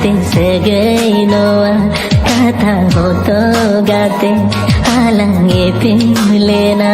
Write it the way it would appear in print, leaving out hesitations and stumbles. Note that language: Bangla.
रात से गई नोआ कथा हो तो गाते हालांगे पे लेना